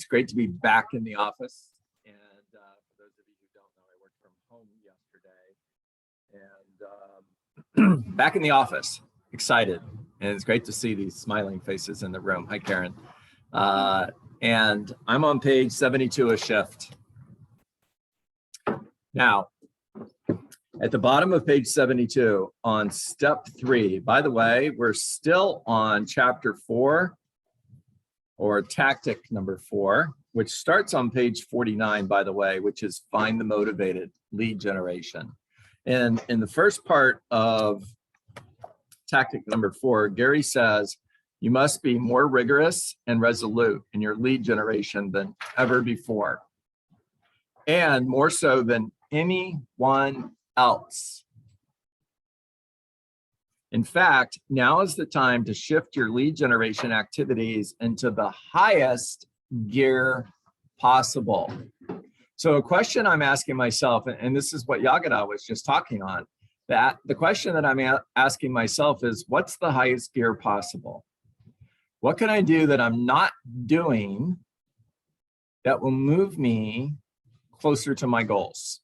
great to be back in the office. And for those of you who don't know, I worked from home yesterday. And back in the office, excited. And it's great to see these smiling faces in the room. Hi, Karen. And I'm on page 72 of Shift. Now, at the bottom of page 72 on step 3, by the way, we're still on chapter 4 or tactic number 4, which starts on page 49, by the way, which is find the motivated lead generation. And in the first part of tactic number 4, Gary says, you must be more rigorous and resolute in your lead generation than ever before, and more so than anyone else. In fact, now is the time to shift your lead generation activities into the highest gear possible. So a question I'm asking myself, and this is what Yagana was just talking on, that the question that I'm asking myself is, what's the highest gear possible? What can I do that I'm not doing that will move me closer to my goals?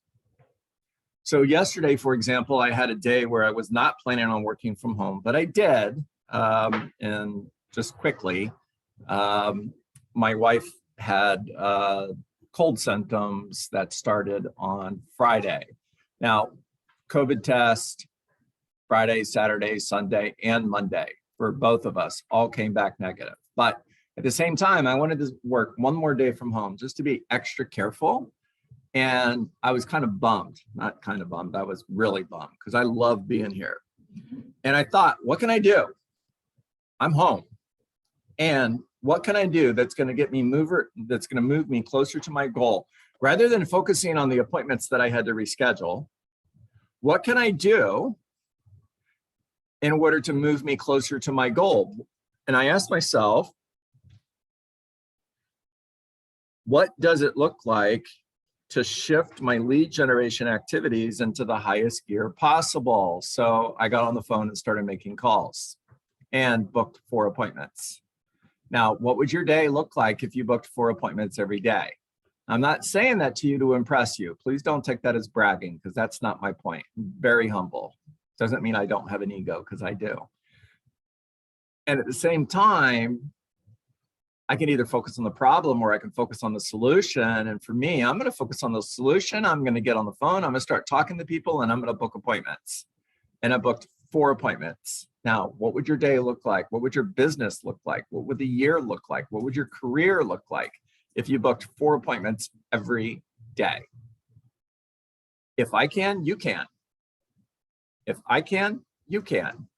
So yesterday, for example, I had a day where I was not planning on working from home, but I did. And just quickly, my wife had cold symptoms that started on Friday. Now, COVID test, Friday, Saturday, Sunday, and Monday for both of us all came back negative. But at the same time, I wanted to work one more day from home just to be extra careful. And I was kind of bummed, not kind of bummed, I was really bummed because I love being here. And I thought, what can I do? I'm home. And what can I do that's going to get me that's going to move me closer to my goal? Rather than focusing on the appointments that I had to reschedule, what can I do in order to move me closer to my goal? And I asked myself, what does it look like to shift my lead generation activities into the highest gear possible? So I got on the phone and started making calls and booked 4 appointments. Now, what would your day look like if you booked 4 appointments every day? I'm not saying that to you to impress you. Please don't take that as bragging, because that's not my point. I'm very humble. Doesn't mean I don't have an ego, because I do. And at the same time, I can either focus on the problem or I can focus on the solution. And for me, I'm going to focus on the solution. I'm going to get on the phone. I'm going to start talking to people, and I'm going to book appointments. And I booked 4 appointments. Now, what would your day look like? What would your business look like? What would the year look like? What would your career look like if you booked 4 appointments every day? If I can, you can. If I can, you can.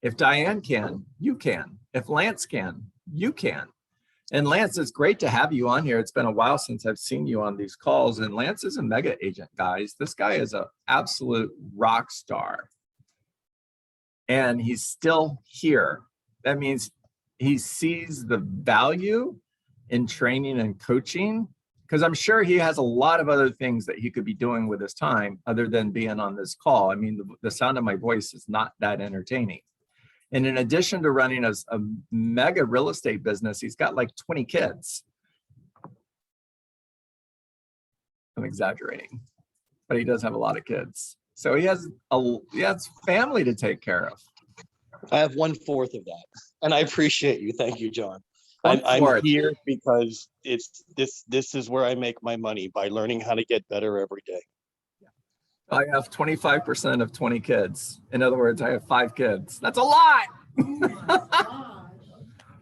If Diane can, you can. If Lance can, you can. And Lance, it's great to have you on here. It's been a while since I've seen you on these calls. And Lance is a mega agent, guys. This guy is an absolute rock star. And he's still here. That means he sees the value in training and coaching, because I'm sure he has a lot of other things that he could be doing with his time other than being on this call. I mean, the sound of my voice is not that entertaining. And in addition to running a mega real estate business, he's got like 20 kids. I'm exaggerating, but he does have a lot of kids. So he has family to take care of. I have 1/4 of that, and I appreciate you. Thank you, John. I'm here because this is where I make my money, by learning how to get better every day. I have 25% of 20 kids. In other words, I have 5 kids. That's a lot. Oh my gosh.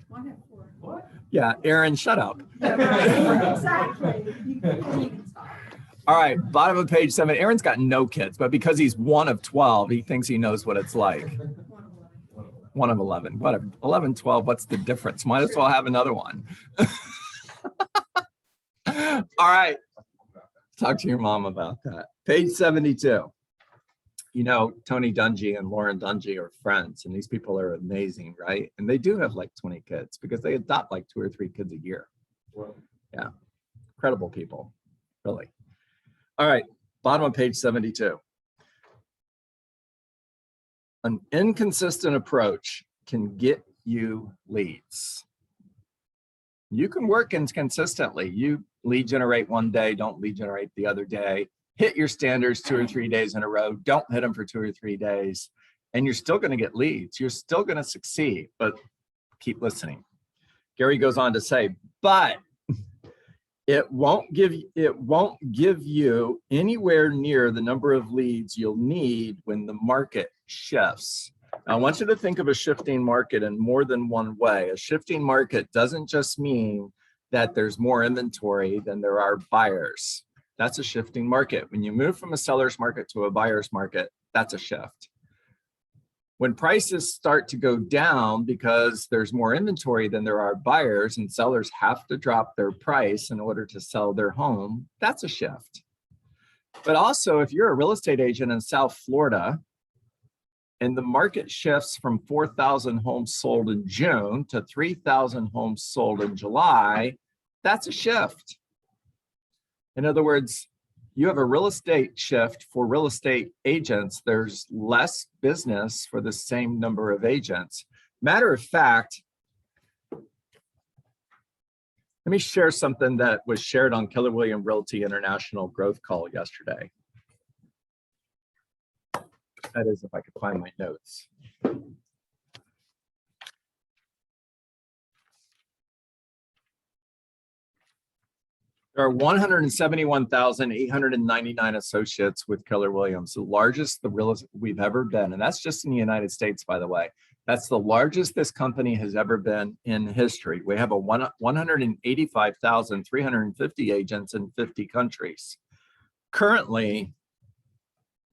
One had 4. What? Yeah, Aaron, shut up. Exactly. You can stop. All right, bottom of page 7. Aaron's got no kids, but because he's one of 12, he thinks he knows what it's like. One of 11. Whatever. 11, 12, what's the difference? Might as well have another one. All right. Talk to your mom about that. Page 72. You know, Tony Dungy and Lauren Dungy are friends, and these people are amazing, right? And they do have like 20 kids because they adopt like 2 or 3 kids a year. Yeah, incredible people, really. All right, bottom of page 72. An inconsistent approach can get you leads. You can work consistently. You lead generate one day, don't lead generate the other day. Hit your standards 2 or 3 days in a row. Don't hit them for 2 or 3 days. And you're still going to get leads. You're still going to succeed, but keep listening. Gary goes on to say, but it won't give you anywhere near the number of leads you'll need when the market shifts. Now, I want you to think of a shifting market in more than one way. A shifting market doesn't just mean that there's more inventory than there are buyers. That's a shifting market. When you move from a seller's market to a buyer's market, that's a shift. When prices start to go down because there's more inventory than there are buyers and sellers have to drop their price in order to sell their home, that's a shift. But also, if you're a real estate agent in South Florida and the market shifts from 4,000 homes sold in June to 3,000 homes sold in July, that's a shift. In other words, you have a real estate shift for real estate agents. There's less business for the same number of agents. Matter of fact, let me share something that was shared on Keller Williams Realty International Growth Call yesterday. That is, if I could find my notes. There are 171,899 associates with Keller Williams, the largest we've ever been. And that's just in the United States, by the way. That's the largest this company has ever been in history. We have 185,350 agents in 50 countries. Currently,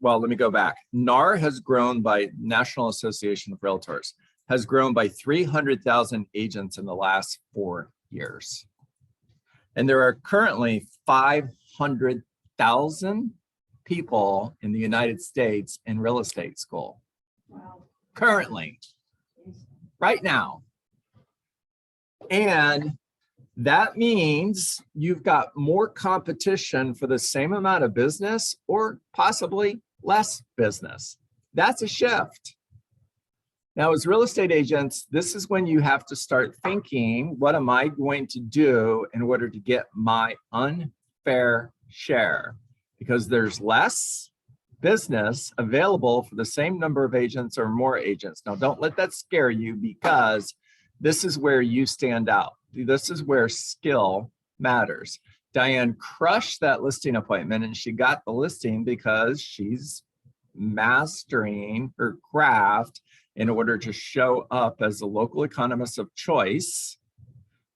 well, let me go back. NAR has grown by National Association of Realtors, has grown by 300,000 agents in the last 4 years. And there are currently 500,000 people in the United States in real estate school. Wow. Currently, right now. And that means you've got more competition for the same amount of business or possibly less business. That's a shift. Now, as real estate agents, this is when you have to start thinking, what am I going to do in order to get my unfair share? Because there's less business available for the same number of agents or more agents. Now, don't let that scare you, because this is where you stand out. This is where skill matters. Diane crushed that listing appointment, and she got the listing because she's mastering her craft in order to show up as a local economist of choice.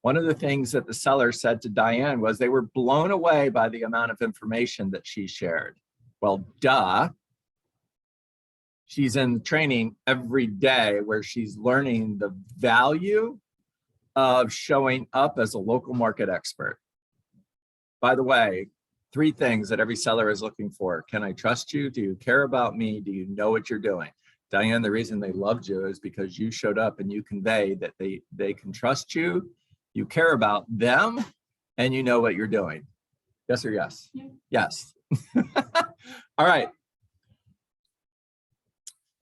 One of the things that the seller said to Diane was they were blown away by the amount of information that she shared. Well, duh. She's in training every day where she's learning the value of showing up as a local market expert. By the way, 3 things that every seller is looking for. Can I trust you? Do you care about me? Do you know what you're doing? Diane, the reason they loved you is because you showed up and you conveyed that they can trust you, you care about them, and you know what you're doing. Yes or yes? Yeah. Yes. All right.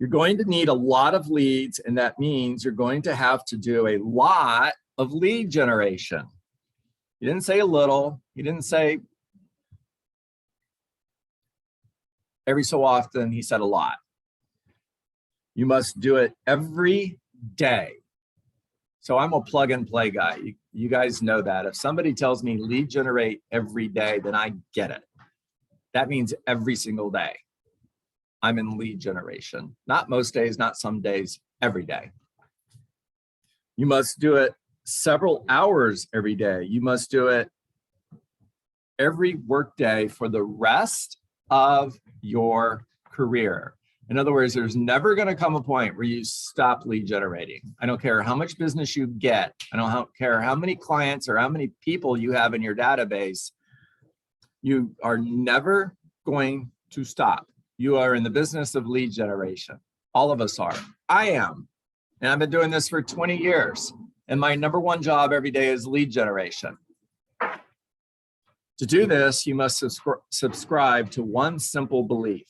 You're going to need a lot of leads, and that means you're going to have to do a lot of lead generation. You didn't say a little, you didn't say every so often, he said a lot. You must do it every day. So I'm a plug and play guy. You guys know that. If somebody tells me lead generate every day, then I get it. That means every single day. I'm in lead generation. Not most days, not some days, every day. You must do it several hours every day. You must do it every workday for the rest of your career. In other words, there's never going to come a point where you stop lead generating. I don't care how much business you get. I don't care how many clients or how many people you have in your database. You are never going to stop. You are in the business of lead generation. All of us are. I am. And I've been doing this for 20 years. And my number 1 job every day is lead generation. To do this, you must subscribe to one simple belief.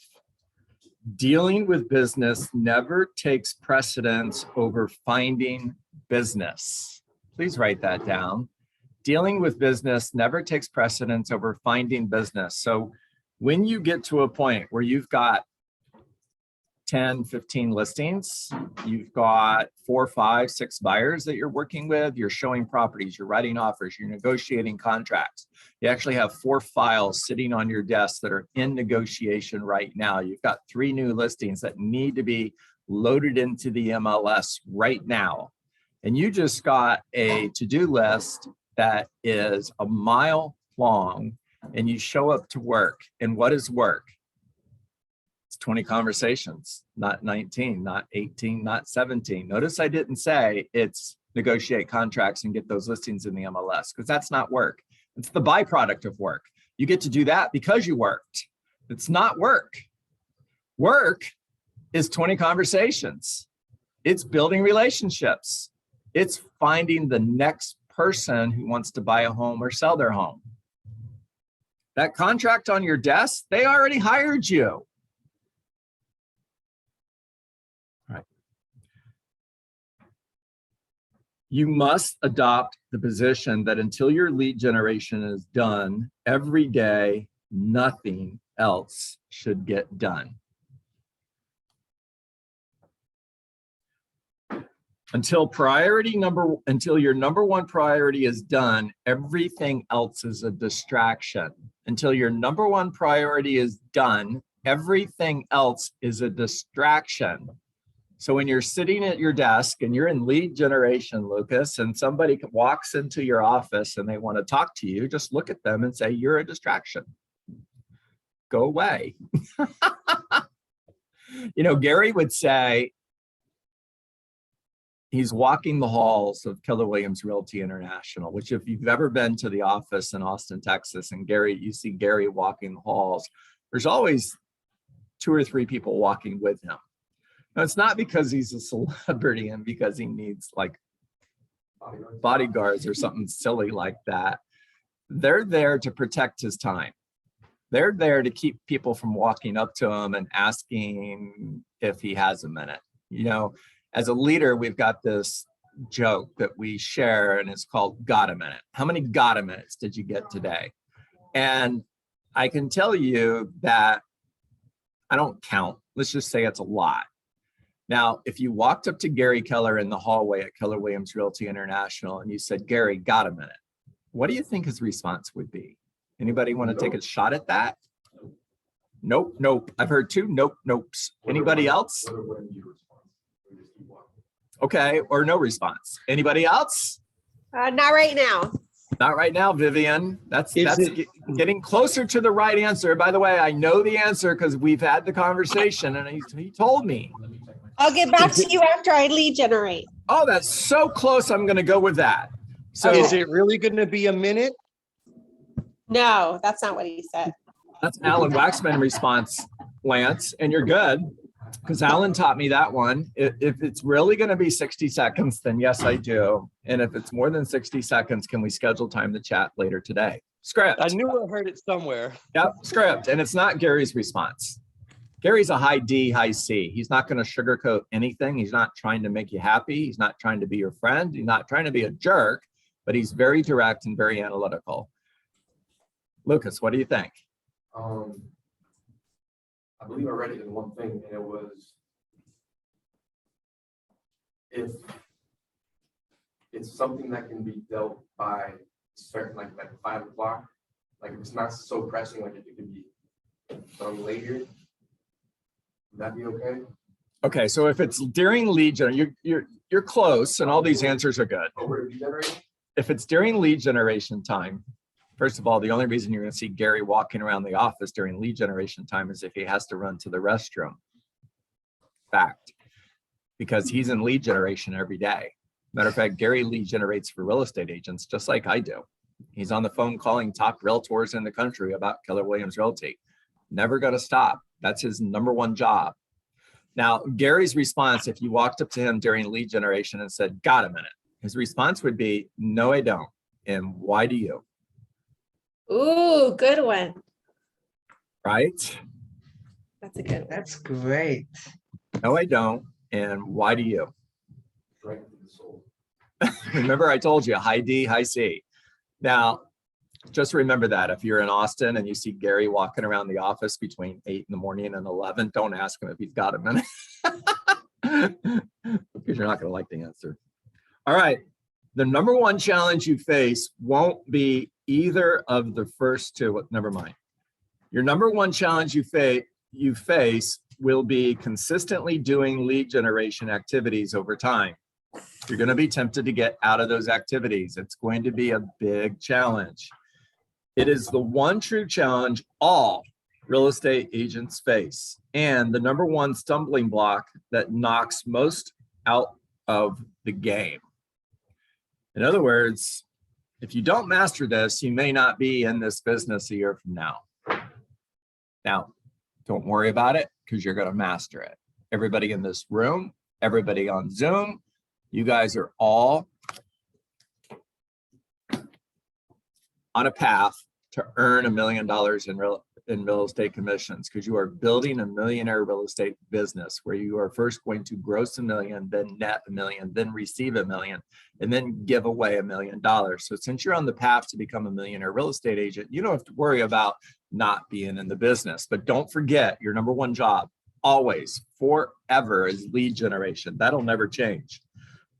Dealing with business never takes precedence over finding business. Please write that down. dealing with business never takes precedence over finding business. So when you get to a point where you've got 10, 15 listings, you've got 4, 5, 6 buyers that you're working with, you're showing properties, you're writing offers, you're negotiating contracts. You actually have 4 files sitting on your desk that are in negotiation right now. You've got 3 new listings that need to be loaded into the MLS right now. And you just got a to-do list that is a mile long, and you show up to work. And what is work? It's 20 conversations, not 19, not 18, not 17. Notice I didn't say it's negotiate contracts and get those listings in the MLS, because that's not work. It's the byproduct of work. You get to do that because you worked. It's not work. Work is 20 conversations. It's building relationships. It's finding the next person who wants to buy a home or sell their home. That contract on your desk, they already hired you. Right. You must adopt the position that until your lead generation is done, every day, nothing else should get done. Until your number one priority is done, everything else is a distraction. Until your number one priority is done, everything else is a distraction. So when you're sitting at your desk and you're in lead generation, Lucas, and somebody walks into your office and they want to talk to you, just look at them and say, you're a distraction. Go away. You know, Gary would say, he's walking the halls of Keller Williams Realty International, which if you've ever been to the office in Austin, Texas, and you see Gary walking the halls, there's always 2 or 3 people walking with him. Now, it's not because he's a celebrity and because he needs like bodyguards or something silly like that. They're there to protect his time. They're there to keep people from walking up to him and asking if he has a minute. You know, as a leader, we've got this joke that we share, and it's called Got a Minute. How many got a minutes did you get today? And I can tell you that I don't count. Let's just say it's a lot. Now, if you walked up to Gary Keller in the hallway at Keller Williams Realty International and you said, Gary, got a minute, what do you think his response would be? Anybody want to take a shot at that? Nope, nope. I've heard 2 nope, nopes. Anybody else? Okay, or no response. Anybody else? Not right now. Not right now, Vivian. That's getting closer to the right answer. By the way, I know the answer because we've had the conversation and he told me. I'll get back to you after I lead generate. Oh, that's so close. I'm going to go with that. So Is it really going to be a minute? No, that's not what he said. that's Alan Waxman response, Lance, and you're good. Because Alan taught me that one. If it's really going to be 60 seconds, then yes, I do. And if it's more than 60 seconds, can we schedule time to chat later today? Script. I knew I heard it somewhere. Yep, script. And it's not Gary's response. Gary's a high D, high C. He's not going to sugarcoat anything. He's not trying to make you happy. He's not trying to be your friend. He's not trying to be a jerk, but he's very direct and very analytical. Lucas, what do you think? I believe I read it in one thing, and it was if it's something that can be dealt by certain, like 5 o'clock, like if it's not so pressing, like if it could be done later, would that be okay? Okay, so if it's during lead generation, you're close, and all these answers are good. Oh, we're lead generation? If it's during lead generation time, first of all, the only reason you're going to see Gary walking around the office during lead generation time is if he has to run to the restroom. Fact. Because he's in lead generation every day. Matter of fact, Gary lead generates for real estate agents, just like I do. He's on the phone calling top realtors in the country about Keller Williams Realty. Never going to stop. That's his number one job. Now, Gary's response, if you walked up to him during lead generation and said, got a minute, his response would be, no, I don't. And why do you? Ooh, good one. Right? That's a good one. That's great. No, I don't. And why do you? Right to the soul. Remember, I told you high D, high C. Now, just remember that if you're in Austin and you see Gary walking around the office between 8 in the morning and 11, don't ask him if he's got a minute. Because you're not going to like the answer. All right. The number one challenge you face won't be either of the first two. Never mind. Your number one challenge you face will be consistently doing lead generation activities over time. You're going to be tempted to get out of those activities. It's going to be a big challenge. It is the one true challenge all real estate agents face, and the number one stumbling block that knocks most out of the game. In other words, if you don't master this, you may not be in this business a year from now. Now, don't worry about it because you're going to master it. Everybody in this room, everybody on Zoom, you guys are all on a path to earn $1 million in real estate commissions, because you are building a millionaire real estate business where you are first going to gross $1 million, then net $1 million, then receive $1 million, and then give away $1 million. So since you're on the path to become a millionaire real estate agent, you don't have to worry about not being in the business. But don't forget, your number one job always, forever, is lead generation. That'll never change.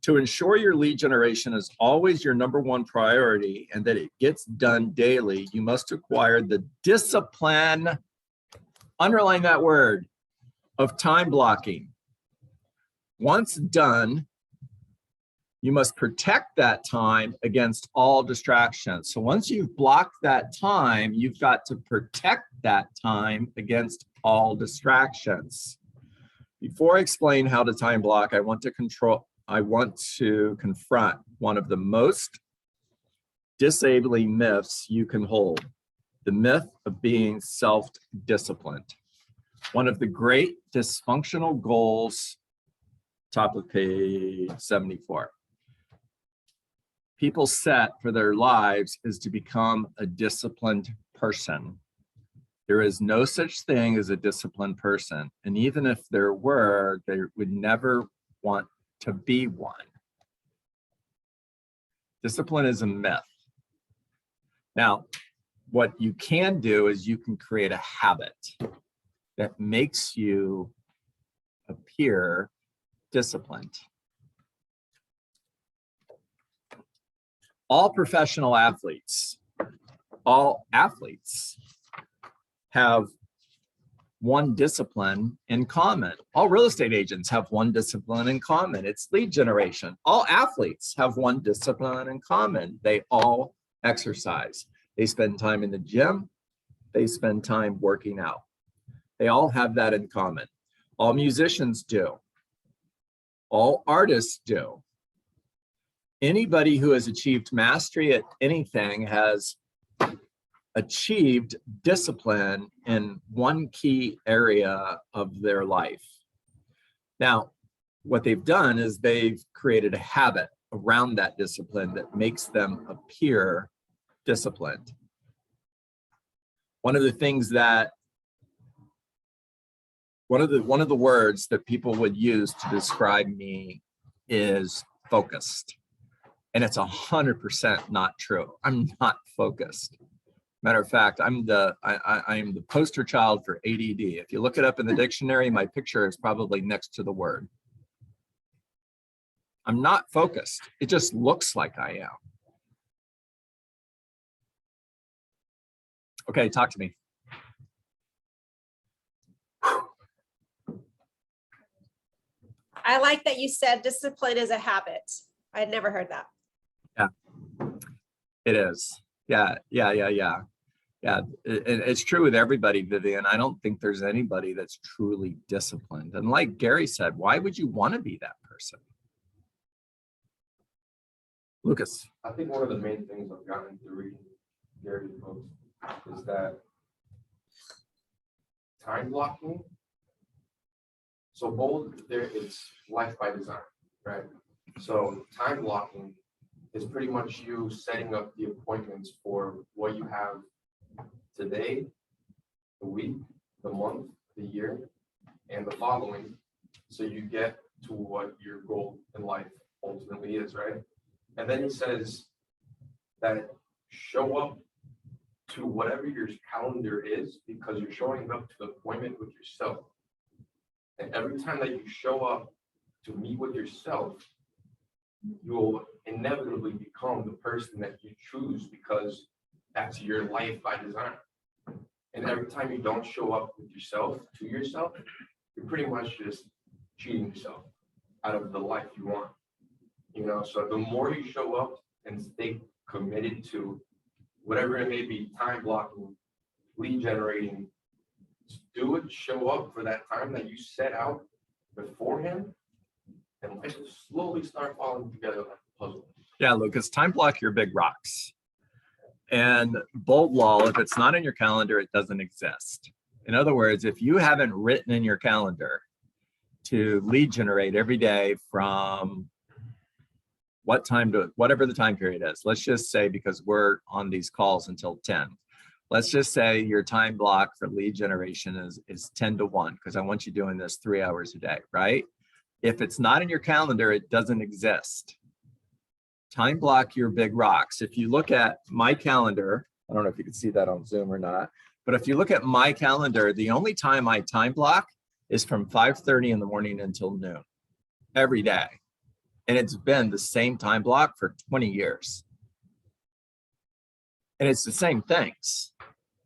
To ensure your lead generation is always your number one priority and that it gets done daily, you must acquire the discipline, underline that word, of time blocking. Once done, you must protect that time against all distractions. So once you've blocked that time, you've got to protect that time against all distractions. Before I explain how to time block, I want to confront one of the most disabling myths you can hold, the myth of being self-disciplined. One of the great dysfunctional goals, top of page 74, people set for their lives is to become a disciplined person. There is no such thing as a disciplined person. And even if there were, they would never want to be one. Discipline is a myth. Now, what you can do is you can create a habit that makes you appear disciplined. All professional athletes, all athletes have one discipline in common. All real estate agents have one discipline in common. It's lead generation. All athletes have one discipline in common. They all exercise. They spend time in the gym. They spend time working out. They all have that in common. All musicians do. All artists do. Anybody who has achieved mastery at anything has achieved discipline in one key area of their life. Now, what they've done is they've created a habit around that discipline that makes them appear disciplined. One of the words that people would use to describe me is focused. And it's 100% not true. I'm not focused. Matter of fact, I am the poster child for ADD. If you look it up in the dictionary, my picture is probably next to the word. I'm not focused. It just looks like I am. Okay, talk to me. I like that you said discipline is a habit. I had never heard that. Yeah, it is. Yeah. It's true with everybody, Vivian. I don't think there's anybody that's truly disciplined. And like Gary said, why would you want to be that person? Lucas. I think one of the main things I've gotten through reading Gary's books is that time blocking. So both there, it's life by design, right? So time blocking is pretty much you setting up the appointments for what you have today, the week, the month, the year, and the following. So you get to what your goal in life ultimately is, right? And then he says that show up to whatever your calendar is, because you're showing up to the appointment with yourself. And every time that you show up to meet with yourself, you will inevitably become the person that you choose, because that's your life by design. And every time you don't show up with yourself, to yourself, you're pretty much just cheating yourself out of the life you want. You know, so the more you show up and stay committed to whatever it may be, time blocking, lead generating, do it, show up for that time that you set out beforehand, and life will slowly start falling together like a puzzle. Yeah, Lucas, time block your big rocks. And bold law, if it's not in your calendar, it doesn't exist. In other words, if you haven't written in your calendar to lead generate every day from what time to whatever the time period is, let's just say, because we're on these calls until 10, let's just say your time block for lead generation is 10 to 1, because I want you doing this 3 hours a day, right? If it's not in your calendar, it doesn't exist. Time block your big rocks. If you look at my calendar, I don't know if you can see that on Zoom or not, but if you look at my calendar, the only time I time block is from 5:30 in the morning until noon every day. And it's been the same time block for 20 years. And it's the same things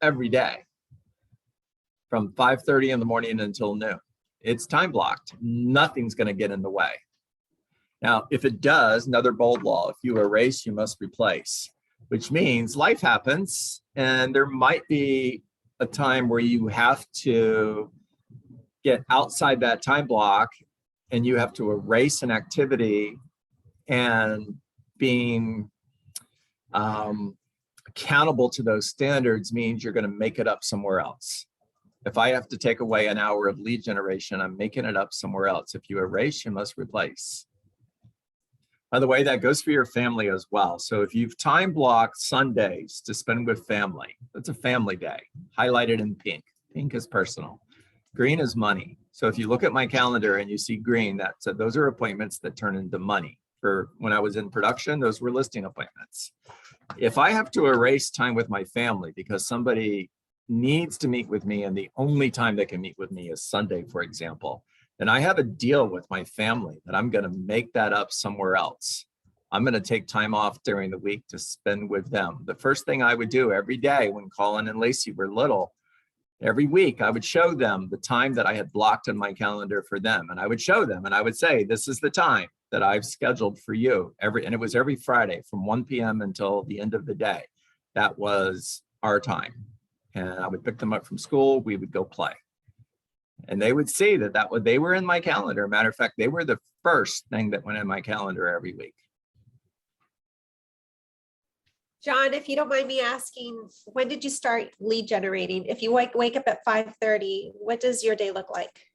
every day from 5:30 in the morning until noon. It's time blocked. Nothing's going to get in the way. Now, if it does, another bold law, if you erase, you must replace, which means life happens and there might be a time where you have to get outside that time block and you have to erase an activity, and being accountable to those standards means you're going to make it up somewhere else. If I have to take away an hour of lead generation, I'm making it up somewhere else. If you erase, you must replace. By the way, that goes for your family as well. So if you've time blocked Sundays to spend with family, that's a family day, highlighted in pink. Pink is personal. Green is money. So if you look at my calendar and you see green, those are appointments that turn into money. For when I was in production, those were listing appointments. If I have to erase time with my family because somebody needs to meet with me and the only time they can meet with me is Sunday, for example, then I have a deal with my family that I'm going to make that up somewhere else. I'm going to take time off during the week to spend with them. The first thing I would do every day when Colin and Lacey were little, every week I would show them the time that I had blocked in my calendar for them. And I would show them and I would say, this is the time that I've scheduled for you. And it was every Friday from 1 p.m. until the end of the day. That was our time. And I would pick them up from school. We would go play. And they would see they were in my calendar. Matter of fact, they were the first thing that went in my calendar every week. John, if you don't mind me asking, when did you start lead generating? If you wake up at 5:30, what does your day look like?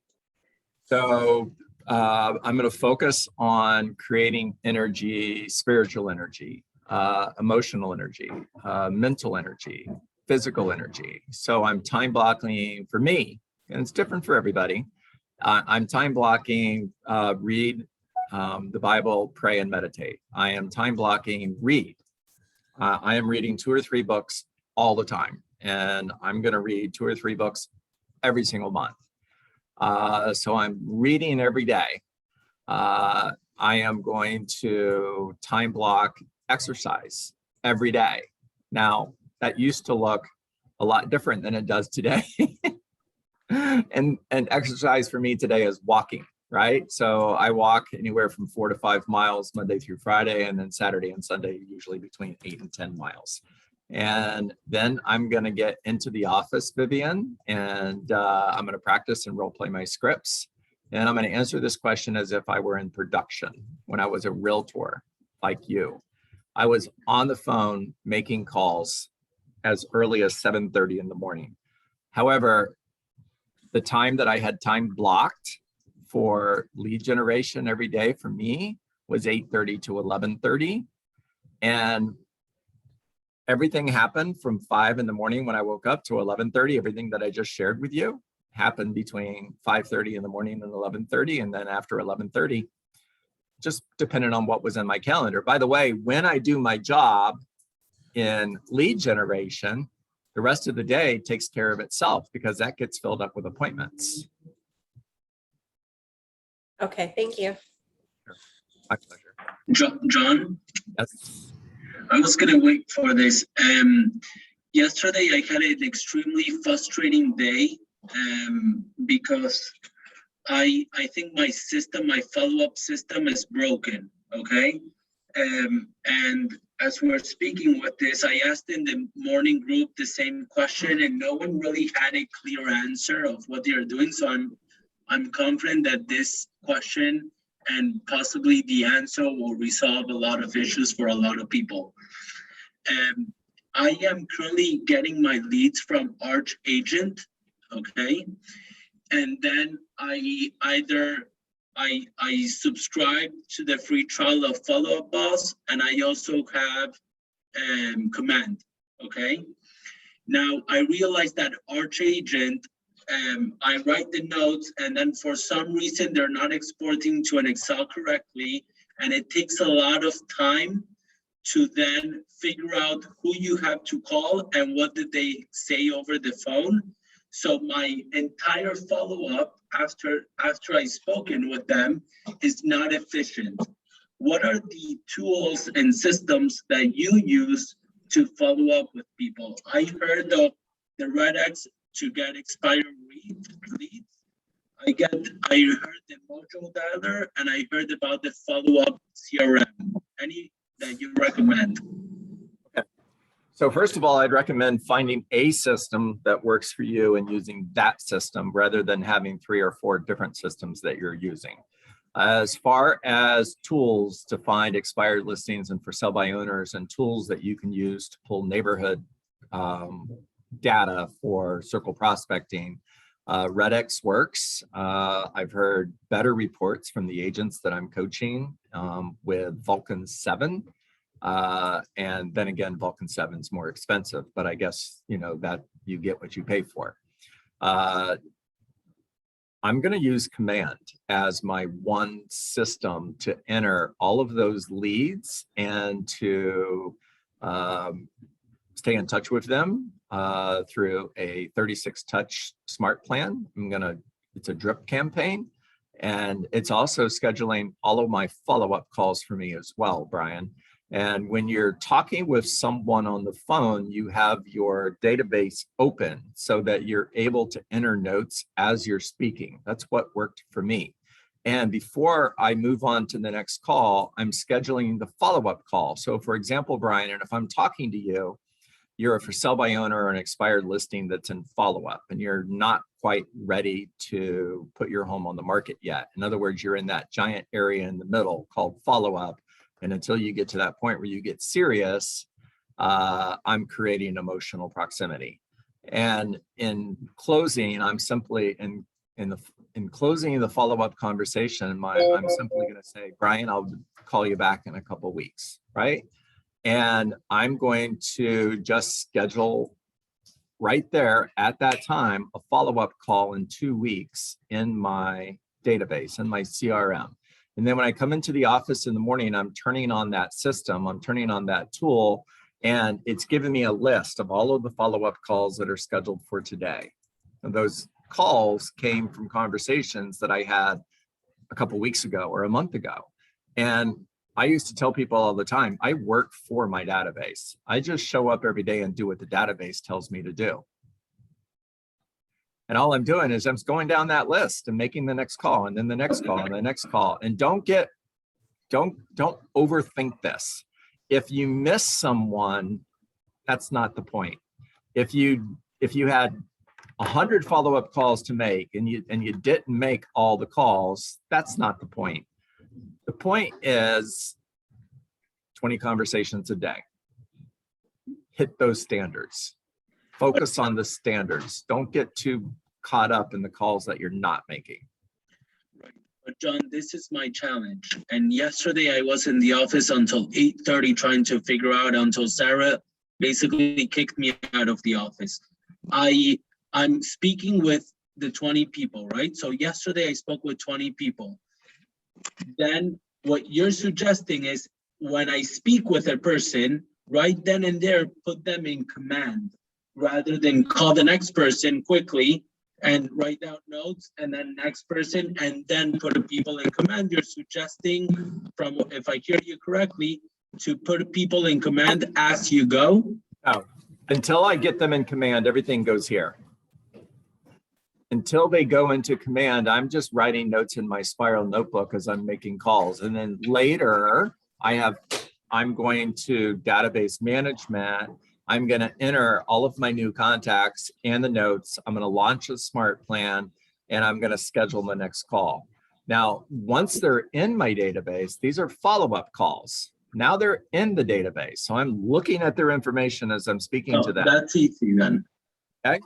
So I'm going to focus on creating energy, spiritual energy, emotional energy, mental energy, physical energy. So I'm time blocking for me, and it's different for everybody. I'm time blocking, read the Bible, pray and meditate. I am time blocking, read. I am reading 2 or 3 books all the time, and I'm going to read 2 or 3 books every single month. So I'm reading every day. I am going to time block exercise every day. Now, that used to look a lot different than it does today. and exercise for me today is walking, right? So I walk anywhere from 4 to 5 miles Monday through Friday, and then Saturday and Sunday, usually between 8 and 10 miles. And then I'm going to get into the office, Vivian, and I'm going to practice and role play my scripts. And I'm going to answer this question as if I were in production when I was a realtor like you. I was on the phone making calls as early as 7:30 in the morning. However, the time that I had time blocked for lead generation every day for me was 8:30 to 11:30. And everything happened from 5 in the morning when I woke up to 11:30. Everything that I just shared with you happened between 5:30 in the morning and 11:30. And then after 11:30, just depending on what was in my calendar. By the way, when I do my job in lead generation, the rest of the day takes care of itself because that gets filled up with appointments. Okay, thank you. My pleasure. John, Yes. I was gonna wait for this. Yesterday I had an extremely frustrating day because I think my system, my follow-up system is broken, okay? And as we were speaking with this, I asked in the morning group the same question and no one really had a clear answer of what they are doing. So I'm confident that this question and possibly the answer will resolve a lot of issues for a lot of people. I am currently getting my leads from Arch Agent, okay? And then I subscribe to the free trial of Follow Up Boss, and I also have Command, okay? Now I realized that Arch Agent, I write the notes and then for some reason they're not exporting to an Excel correctly, and it takes a lot of time to then figure out who you have to call and what did they say over the phone. So my entire follow-up after I've spoken with them is not efficient. What are the tools and systems that you use to follow up with people? I heard of the RedX to get expired leads. I heard the Mojo Dialer, and I heard about the follow-up CRM. Any that you recommend? So first of all, I'd recommend finding a system that works for you and using that system rather than having 3 or 4 different systems that you're using. As far as tools to find expired listings and for sell by owners and tools that you can use to pull neighborhood data for circle prospecting, RedX works. I've heard better reports from the agents that I'm coaching with Vulcan 7. And then again, Vulcan 7 is more expensive, but I guess, you know, that you get what you pay for. I'm going to use Command as my one system to enter all of those leads and to stay in touch with them through a 36 touch smart plan. It's a drip campaign, and it's also scheduling all of my follow-up calls for me as well, Brian. And when you're talking with someone on the phone, you have your database open so that you're able to enter notes as you're speaking. That's what worked for me. And before I move on to the next call, I'm scheduling the follow-up call. So for example, Brian, and if I'm talking to you, you're a for sale by owner or an expired listing that's in follow-up and you're not quite ready to put your home on the market yet. In other words, you're in that giant area in the middle called follow-up. And until you get to that point where you get serious, I'm creating emotional proximity. And in closing, I'm simply in closing the follow-up conversation, I'm simply going to say, Brian, I'll call you back in a couple of weeks, right? And I'm going to just schedule right there at that time a follow-up call in 2 weeks in my database, in my CRM. And then when I come into the office in the morning, I'm turning on that system, I'm turning on that tool, and it's giving me a list of all of the follow-up calls that are scheduled for today. And those calls came from conversations that I had a couple of weeks ago or a month ago. And I used to tell people all the time, I work for my database. I just show up every day and do what the database tells me to do. And all I'm doing is I'm going down that list and making the next call and then the next call and the next call. And don't overthink this. If you miss someone, that's not the point. If you had 100 follow-up calls to make and you didn't make all the calls, that's not the point. The point is 20 conversations a day. Hit those standards. Focus on the standards. Don't get too caught up in the calls that you're not making. Right. But John, this is my challenge. And yesterday I was in the office until 8:30 trying to figure out until Sarah basically kicked me out of the office. I'm speaking with the 20 people, right? So yesterday I spoke with 20 people. Then what you're suggesting is when I speak with a person, right then and there, put them in command rather than call the next person quickly and write out notes and then next person and then put the people in command. You're suggesting, from if I hear you correctly, to put people in command as you go? No, until I get them in command, everything goes here. Until they go into command, I'm just writing notes in my spiral notebook as I'm making calls. And then later I'm going to database management. I'm going to enter all of my new contacts and the notes. I'm going to launch a smart plan and I'm going to schedule the next call. Now, once they're in my database, these are follow-up calls. Now they're in the database. So I'm looking at their information as I'm speaking to them. That's easy then. Okay.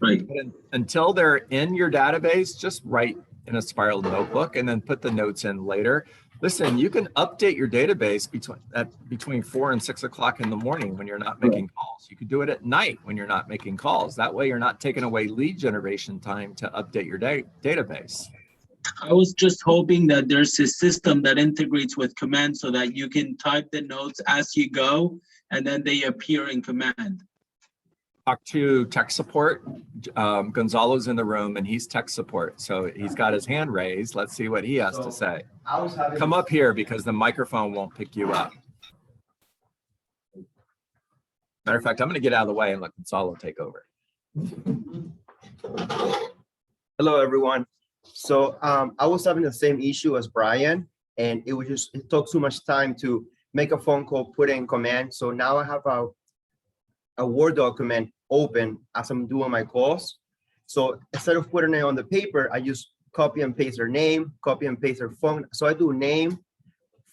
Right. But until they're in your database, just write in a spiral notebook and then put the notes in later. Listen, you can update your database between 4 and 6 o'clock in the morning when you're not making calls. You could do it at night when you're not making calls. That way you're not taking away lead generation time to update your database. I was just hoping that there's a system that integrates with command so that you can type the notes as you go and then they appear in command. Talk to tech support. Gonzalo's in the room and he's tech support. So he's got his hand raised. Let's see what he has to say. Come up here because the microphone won't pick you up. Matter of fact, I'm going to get out of the way and let Gonzalo take over. Hello, everyone. So I was having the same issue as Brian, and it took too much time to make a phone call, put it in command. So now I have a Word document open as I'm doing my calls. So instead of putting it on the paper, I just copy and paste their name, copy and paste their phone. So I do name,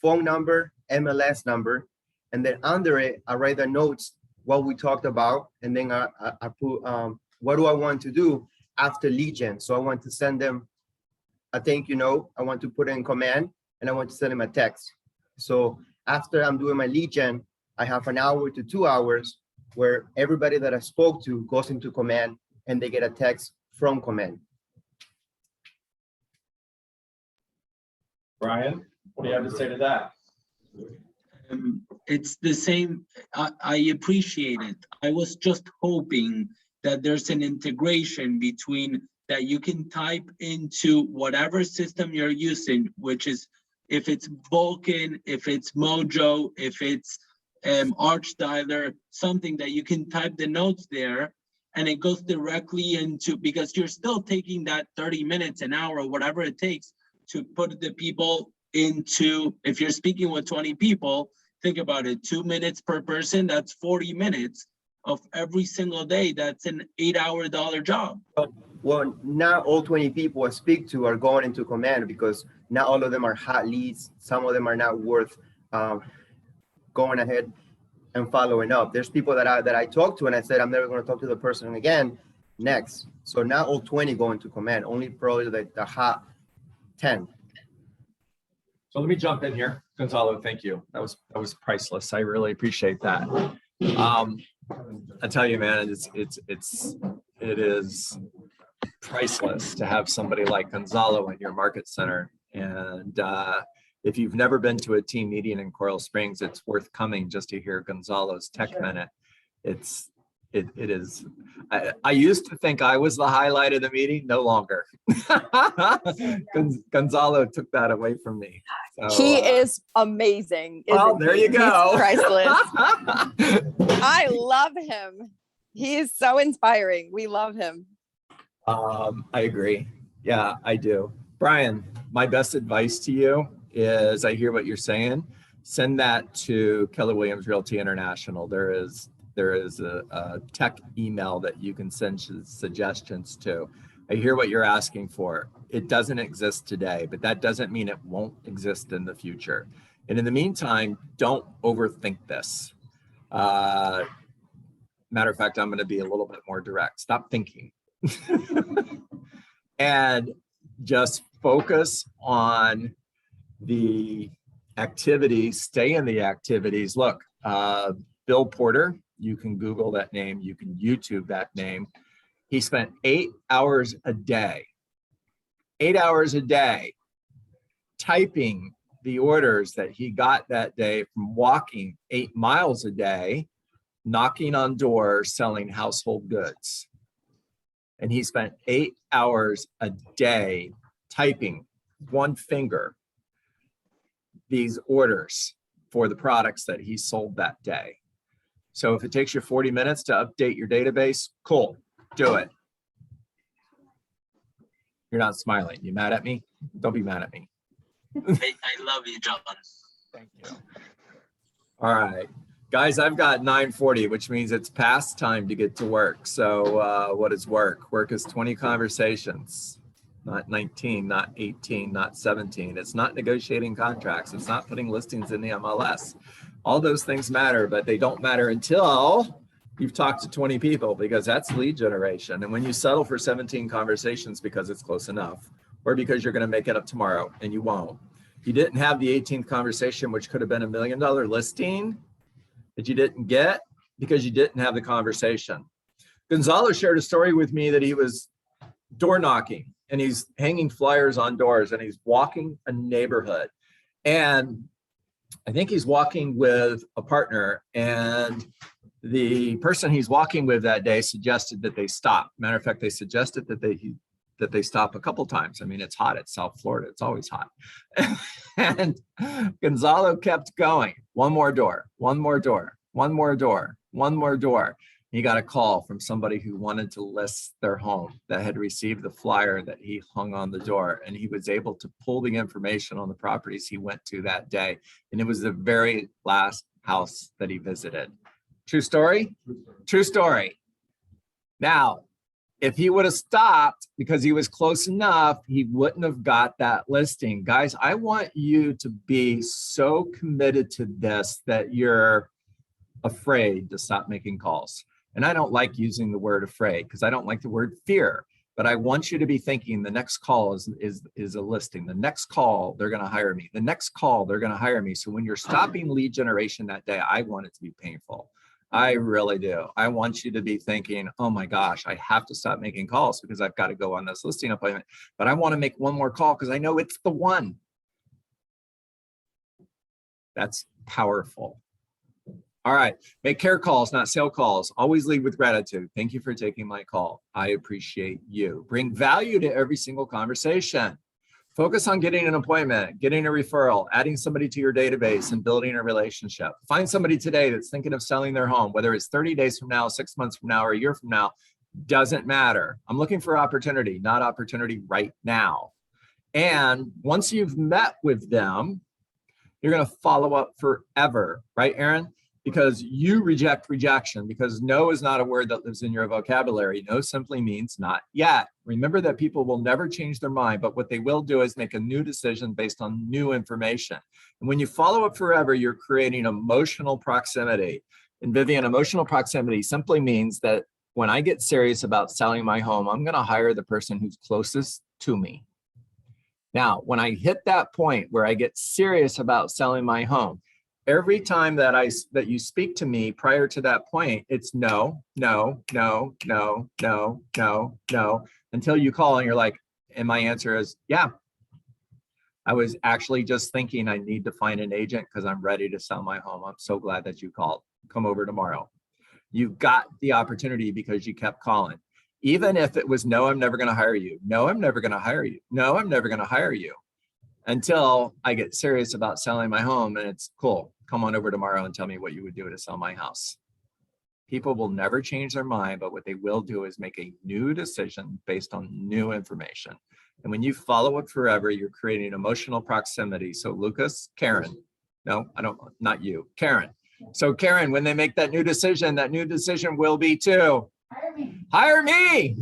phone number, MLS number, and then under it, I write the notes, what we talked about, and then I put what do I want to do after lead gen. So I want to send them a thank you note, I want to put it in command, and I want to send them a text. So after I'm doing my lead gen, I have an hour to 2 hours where everybody that I spoke to goes into command and they get a text from command. Brian, what do you have to say to that? It's the same. I appreciate it. I was just hoping that there's an integration between that you can type into whatever system you're using, which is if it's Vulcan, if it's Mojo, if it's ArchDialer, something that you can type the notes there and it goes directly into, because you're still taking that 30 minutes, an hour, whatever it takes to put the people into, if you're speaking with 20 people, think about it, 2 minutes per person, that's 40 minutes of every single day. That's an $8-hour job. Well, not all 20 people I speak to are going into command because not all of them are hot leads. Some of them are not worth going ahead and following up. There's people that I talked to and I said, I'm never going to talk to the person again next. So not all 20 go into command, only probably the hot 10. So let me jump in here. Gonzalo, thank you. That was priceless. I really appreciate that. I tell you, man, it is priceless to have somebody like Gonzalo in your market center. And if you've never been to a team meeting in Coral Springs, it's worth coming just to hear Gonzalo's Tech Minute. It is. I used to think I was the highlight of the meeting. No longer. Gonzalo took that away from me. So, he is amazing. Well, there you go. He's priceless. I love him. He is so inspiring. We love him. I agree. Yeah, I do. Brian, my best advice to you is, I hear what you're saying. Send that to Keller Williams Realty International. There is a tech email that you can send suggestions to. I hear what you're asking for. It doesn't exist today, but that doesn't mean it won't exist in the future. And in the meantime, don't overthink this. Matter of fact, I'm going to be a little bit more direct. Stop thinking. And just focus on the activities, stay in the activities. Look, Bill Porter, you can Google that name, you can YouTube that name. He spent 8 hours a day, 8 hours a day, typing the orders that he got that day from walking 8 miles a day, knocking on doors, selling household goods. And he spent 8 hours a day typing one finger these orders for the products that he sold that day. So if it takes you 40 minutes to update your database, cool, do it. You're not smiling. You mad at me? Don't be mad at me. I love you, John. Thank you. All right, guys, I've got 9:40, which means it's past time to get to work. So what is work? Work is 20 conversations, not 19, not 18, not 17. It's not negotiating contracts. It's not putting listings in the MLS. All those things matter, but they don't matter until you've talked to 20 people, because that's lead generation. And when you settle for 17 conversations because it's close enough, or because you're going to make it up tomorrow, and you won't. You didn't have the 18th conversation, which could have been $1 million listing that you didn't get because you didn't have the conversation. Gonzalo shared a story with me that he was door knocking and he's hanging flyers on doors and he's walking a neighborhood. And I think he's walking with a partner, and the person he's walking with that day suggested that they stop. Matter of fact, they suggested that they stop a couple times. I mean, it's hot. It's South Florida. It's always hot. And Gonzalo kept going. One more door, one more door, one more door, one more door. He got a call from somebody who wanted to list their home that had received the flyer that he hung on the door. And he was able to pull the information on the properties he went to that day. And it was the very last house that he visited. True story? True story. Now, if he would have stopped because he was close enough, he wouldn't have got that listing. Guys, I want you to be so committed to this that you're afraid to stop making calls. And I don't like using the word afraid because I don't like the word fear, but I want you to be thinking the next call is a listing. The next call, they're going to hire me. The next call, they're going to hire me. So when you're stopping lead generation that day, I want it to be painful. I really do. I want you to be thinking, oh my gosh, I have to stop making calls because I've got to go on this listing appointment, but I want to make one more call because I know it's the one. That's powerful. All right, make care calls, not sale calls. Always lead with gratitude. Thank you for taking my call. I appreciate you. Bring value to every single conversation. Focus on getting an appointment, getting a referral, adding somebody to your database, and building a relationship. Find somebody today that's thinking of selling their home, whether it's 30 days from now, 6 months from now, or a year from now, doesn't matter. I'm looking for opportunity, not opportunity right now. And once you've met with them, you're going to follow up forever, right, Aaron? Because you reject rejection, because no is not a word that lives in your vocabulary. No simply means not yet. Remember that people will never change their mind, but what they will do is make a new decision based on new information. And when you follow up forever, you're creating emotional proximity. And Vivian, emotional proximity simply means that when I get serious about selling my home, I'm going to hire the person who's closest to me. Now, when I hit that point where I get serious about selling my home, every time that you speak to me prior to that point, it's no, no, no, no, no, no, no, until you call and you're like, and my answer is, yeah. I was actually just thinking I need to find an agent because I'm ready to sell my home. I'm so glad that you called. Come over tomorrow. You got the opportunity because you kept calling. Even if it was, no, I'm never going to hire you. No, I'm never going to hire you. No, I'm never going to hire you. Until I get serious about selling my home and it's cool. Come on over tomorrow and tell me what you would do to sell my house. People will never change their mind, but what they will do is make a new decision based on new information. And when you follow it forever, you're creating emotional proximity. So Lucas, Karen, no, not you, Karen. So Karen, when they make that new decision will be to hire me.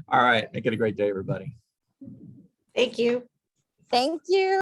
All right, make it a great day, everybody. Thank you. Thank you.